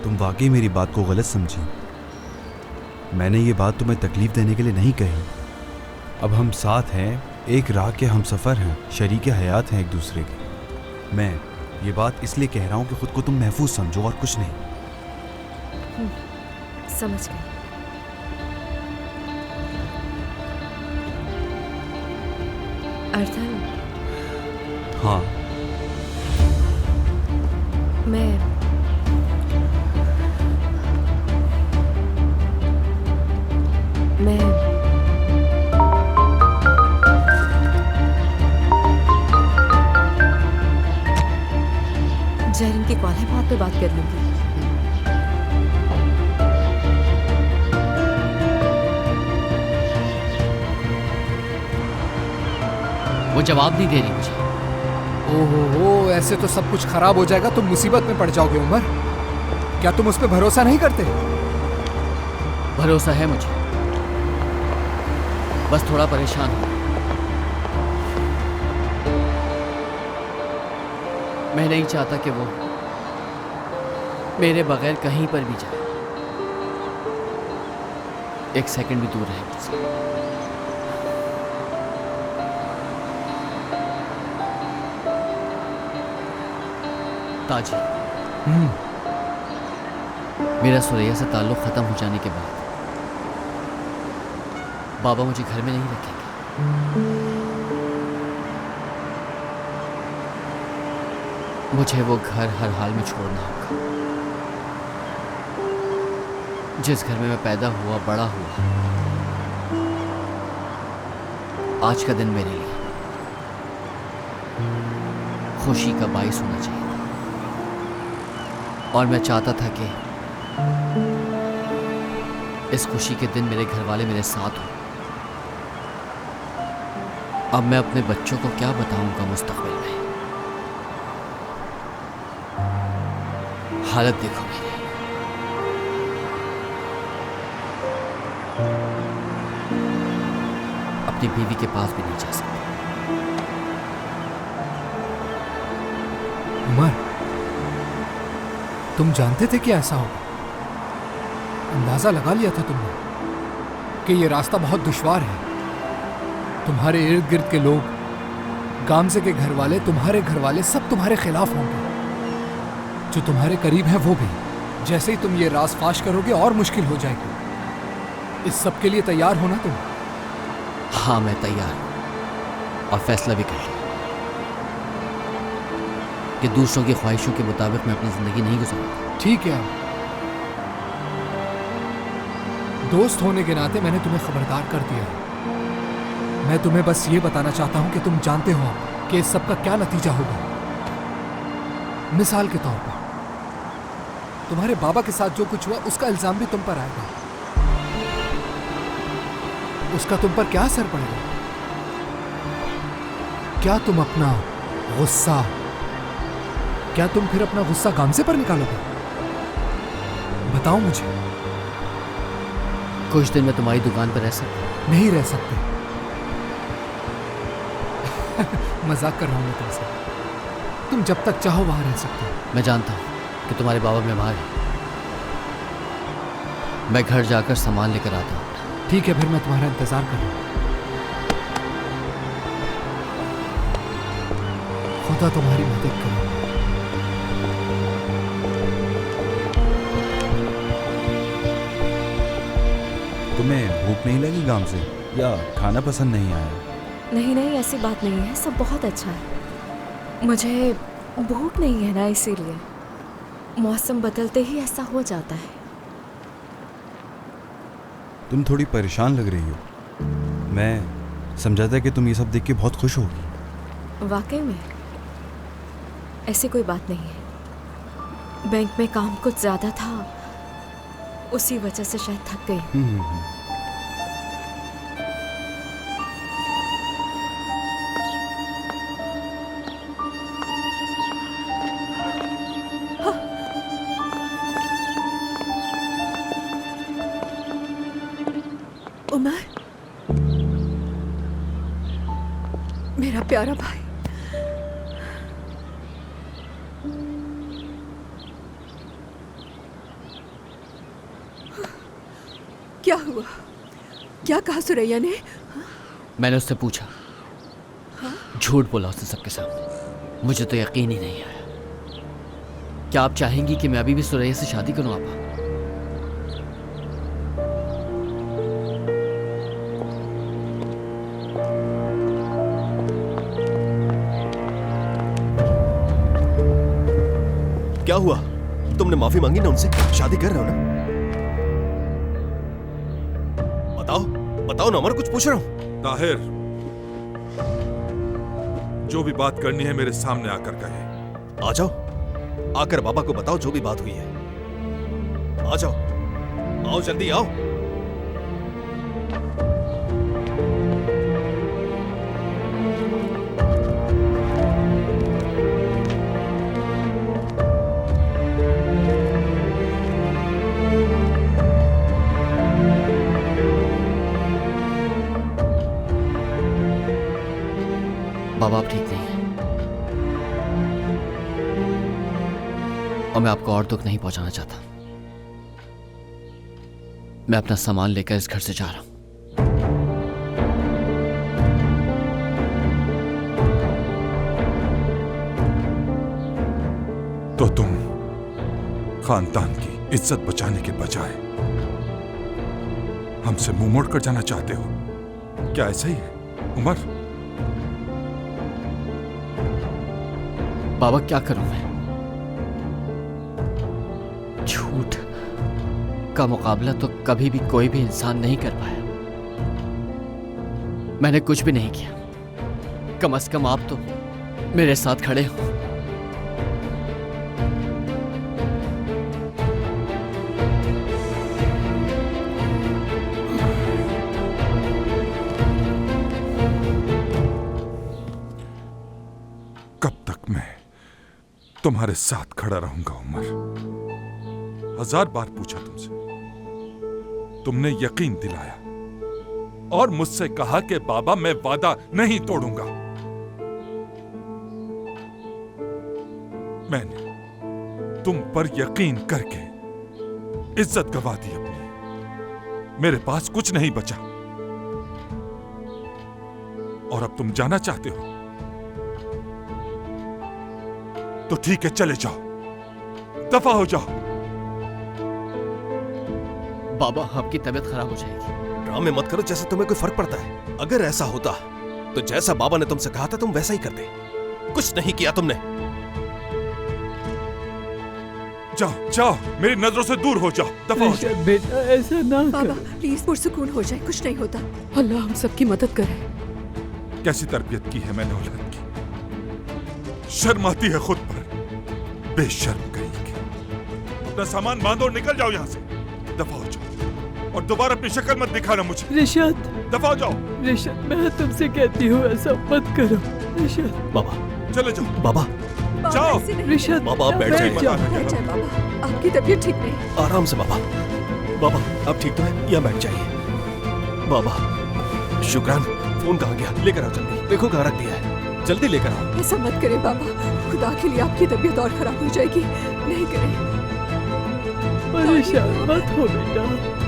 तुम वाकई मेरी बात को गलत समझी। मैंने ये बात तुम्हें तकलीफ देने के लिए नहीं कही। अब हम साथ हैं, एक राह के हम सफ़र हैं, शरीके हयात हैं एक दूसरे के। मैं ये बात इसलिए कह रहा हूँ कि खुद को तुम महफूज समझो और कुछ नहीं। समझ गई। अर्थन। हाँ। मैं जहरीन की कॉल है, बात पे बात कर लूंगी। वो जवाब नहीं दे रही मुझे। ओहो, ऐसे तो सब कुछ खराब हो जाएगा, तुम मुसीबत में पड़ जाओगे उमर। क्या तुम उस पर भरोसा नहीं करते? भरोसा है मुझे, बस थोड़ा परेशान हूं। मैं नहीं चाहता कि वो मेरे बगैर कहीं पर भी जाए, एक सेकंड भी दूर रहे मुझसे। ताजी, मेरा सुरैया से ताल्लुक खत्म हो जाने के बाद बाबा मुझे घर में नहीं रखेंगे। मुझे वो घर हर हाल में छोड़ना होगा। जिस घर में मैं पैदा हुआ, बड़ा हुआ, आज का दिन मेरे लिए खुशी का बाइस होना चाहिए। और मैं चाहता था कि इस खुशी के दिन मेरे घर वाले मेरे साथ हों। अब मैं अपने बच्चों को क्या बताऊंगा मुस्तकबिल में? हालत देखो मेरी। अपनी बीवी के पास भी नहीं जा सकता। उमर, तुम जानते थे कि ऐसा होगा? अंदाजा लगा लिया था तुमने कि ये रास्ता बहुत दुश्वार है। तुम्हारे इर्द गिर्द के लोग, गामजे के घर वाले, तुम्हारे घर वाले, सब तुम्हारे खिलाफ होंगे। जो तुम्हारे करीब है वो भी। जैसे ही तुम ये राज फाश करोगे और मुश्किल हो जाएगी। इस सब के लिए तैयार हो ना तुम? हाँ, मैं तैयार हूं और फैसला भी कर लिया कि दूसरों की ख्वाहिशों के मुताबिक मैं अपनी जिंदगी नहीं गुजारूंगा। ठीक है, दोस्त होने के नाते मैंने तुम्हें खबरदार कर दिया। मैं तुम्हें बस ये बताना चाहता हूं कि तुम जानते हो कि इस सब का क्या नतीजा होगा। मिसाल के तौर पर तुम्हारे बाबा के साथ जो कुछ हुआ उसका इल्जाम भी तुम पर आएगा। उसका तुम पर क्या असर पड़ेगा? क्या तुम अपना गुस्सा फिर अपना गुस्सा गामजे पर निकालोगे? बताओ मुझे। कुछ दिन मैं तुम्हारी दुकान पर रह सकता? नहीं रह सकते। मजाक कर रहा हूं मैं तुमसे। तुम जब तक चाहो वहां रह सकते हो। मैं जानता हूं कि तुम्हारे बाबा बीमार हैं। मैं घर जाकर सामान लेकर आता हूं। ठीक है, फिर मैं तुम्हारा इंतजार कर रहा हूं। खुदा तुम्हारी मदद करे। तुम्हें भूख नहीं लगी गामजे, या खाना पसंद नहीं आया? नहीं नहीं, ऐसी बात नहीं है, सब बहुत अच्छा है। मुझे भूख नहीं है ना, इसीलिए। मौसम बदलते ही ऐसा हो जाता है। तुम थोड़ी परेशान लग रही हो। मैं समझा था कि तुम ये सब देख के बहुत खुश होगी। वाकई में ऐसी कोई बात नहीं है। बैंक में काम कुछ ज्यादा था, उसी वजह से शायद थक गई। उमर, मेरा प्यारा भाई। क्या हुआ? क्या कहा सुरैया ने? मैंने उससे पूछा, झूठ बोला उसने सबके सामने। मुझे तो यकीन ही नहीं आया। क्या आप चाहेंगी कि मैं अभी भी सुरैया से शादी करूं आपा? क्या हुआ? तुमने माफी मांगी ना उनसे? शादी कर रहे हो ना? बताओ बताओ ना उमर, कुछ पूछ रहा हूं। ताहिर, जो भी बात करनी है मेरे सामने आकर कहे। आ जाओ, आकर बाबा को बताओ जो भी बात हुई है। आ जाओ, आओ जल्दी आओ। बाबा आप ठीक नहीं हैं और मैं आपको और दुख नहीं पहुंचाना चाहता। मैं अपना सामान लेकर इस घर से जा रहा हूं। तो तुम खानदान की इज्जत बचाने के बजाय हमसे मुंह मोड़ कर जाना चाहते हो? क्या ऐसा ही है उमर? बाबा क्या करूं मैं? झूठ का मुकाबला तो कभी भी कोई भी इंसान नहीं कर पाया। मैंने कुछ भी नहीं किया। कम से कम आप तो मेरे साथ खड़े हो। कब तक मैं तुम्हारे साथ खड़ा रहूंगा उमर? 1000 बार पूछा तुमसे, तुमने यकीन दिलाया और मुझसे कहा कि बाबा मैं वादा नहीं तोड़ूंगा। मैंने तुम पर यकीन करके इज्जत गंवा दी अपनी। मेरे पास कुछ नहीं बचा और अब तुम जाना चाहते हो तो ठीक है, चले जाओ, दफा हो जाओ। बाबा आपकी तबीयत खराब हो जाएगी। ड्रामे मत करो जैसे तुम्हें कोई फर्क पड़ता है। अगर ऐसा होता तो जैसा बाबा ने तुमसे कहा था तुम वैसा ही करते। कुछ नहीं किया तुमने। जाओ जाओ, मेरी नजरों से दूर हो जाओ, दफा हो जाओ। बेटा ऐसा ना बाबा प्लीज पुरसुकून हो जाए, कुछ नहीं होता। अल्लाह हम सबकी मदद करे। कैसी तरबियत की है मैंने औलाद की। शर्म आती है खुद पर, बेशर्म कहीं की। अपना सामान बांधो और निकल जाओ यहाँ से, दफा हो जाओ और दोबारा अपनी शक्ल मत दिखाना मुझे। रिशाद, दफा हो जाओ। रिशाद मैं तुमसे कहती हूँ ऐसा मत करो। रिशाद बाबा चले जाओ। बाबा जाओ। रिशाद बाबा आप बैठ जाइए। बैठ जाए बाबा, आपकी तबीयत ठीक नहीं। आराम से बाबा। बाबा आप ठीक तो है? यहाँ बैठ जाइए। बाबा शुक्रान, फोन कहाँ गया? लेकर आओ जल्दी। देखो कहाँ रख दिया है, जल्दी लेकर आओ। ऐसा मत करे बाबा, खुदा के लिए आपकी तबीयत और खराब हो जाएगी। नहीं करें। परेशान मत हो बेटा।